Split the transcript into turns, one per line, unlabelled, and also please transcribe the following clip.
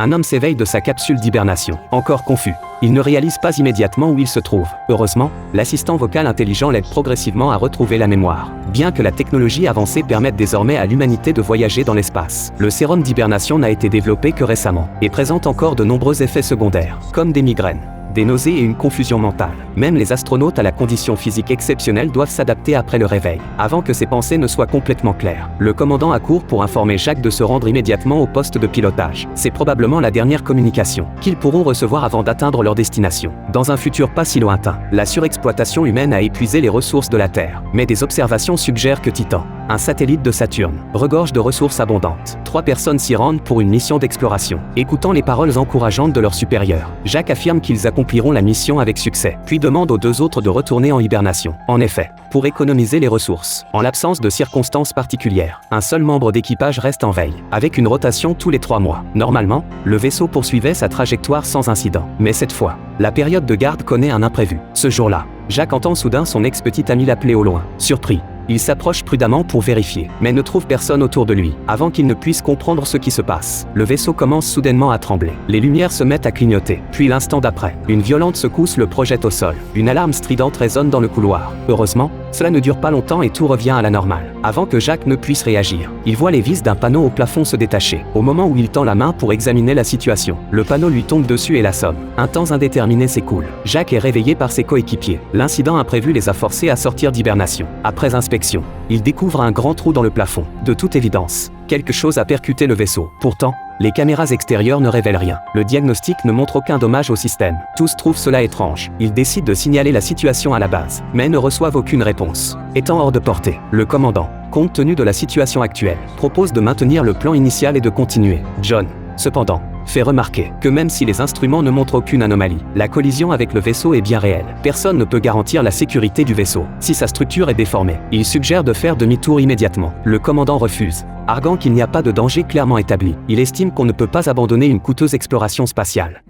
Un homme s'éveille de sa capsule d'hibernation, encore confus. Il ne réalise pas immédiatement où il se trouve. Heureusement, l'assistant vocal intelligent l'aide progressivement à retrouver la mémoire. Bien que la technologie avancée permette désormais à l'humanité de voyager dans l'espace, le sérum d'hibernation n'a été développé que récemment, et présente encore de nombreux effets secondaires, comme des migraines, des nausées et une confusion mentale. Même les astronautes à la condition physique exceptionnelle doivent s'adapter après le réveil, avant que ses pensées ne soient complètement claires. Le commandant accourt pour informer Jacques de se rendre immédiatement au poste de pilotage. C'est probablement la dernière communication qu'ils pourront recevoir avant d'atteindre leur destination. Dans un futur pas si lointain, la surexploitation humaine a épuisé les ressources de la Terre. Mais des observations suggèrent que Titan, un satellite de Saturne, regorge de ressources abondantes. 3 personnes s'y rendent pour une mission d'exploration. Écoutant les paroles encourageantes de leurs supérieurs, Jacques affirme qu'ils accompliront la mission avec succès, puis demande aux 2 autres de retourner en hibernation. En effet, pour économiser les ressources, en l'absence de circonstances particulières, un seul membre d'équipage reste en veille, avec une rotation tous les 3 mois. Normalement, le vaisseau poursuivait sa trajectoire sans incident. Mais cette fois, la période de garde connaît un imprévu. Ce jour-là, Jacques entend soudain son ex-petit ami l'appeler au loin. Surpris, il s'approche prudemment pour vérifier, mais ne trouve personne autour de lui, avant qu'il ne puisse comprendre ce qui se passe. Le vaisseau commence soudainement à trembler. Les lumières se mettent à clignoter. Puis l'instant d'après, une violente secousse le projette au sol. Une alarme stridente résonne dans le couloir. Heureusement, cela ne dure pas longtemps et tout revient à la normale. Avant que Jacques ne puisse réagir, il voit les vis d'un panneau au plafond se détacher. Au moment où il tend la main pour examiner la situation, le panneau lui tombe dessus et l'assomme. Un temps indéterminé s'écoule. Jacques est réveillé par ses coéquipiers. L'incident imprévu les a forcés à sortir d'hibernation. Après inspection, il découvre un grand trou dans le plafond. De toute évidence, quelque chose a percuté le vaisseau. Pourtant, les caméras extérieures ne révèlent rien. Le diagnostic ne montre aucun dommage au système. Tous trouvent cela étrange. Ils décident de signaler la situation à la base, mais ne reçoivent aucune réponse. Étant hors de portée, le commandant, compte tenu de la situation actuelle, propose de maintenir le plan initial et de continuer. John, cependant, fait remarquer que même si les instruments ne montrent aucune anomalie, la collision avec le vaisseau est bien réelle. Personne ne peut garantir la sécurité du vaisseau si sa structure est déformée. Il suggère de faire demi-tour immédiatement. Le commandant refuse, arguant qu'il n'y a pas de danger clairement établi. Il estime qu'on ne peut pas abandonner une coûteuse exploration spatiale.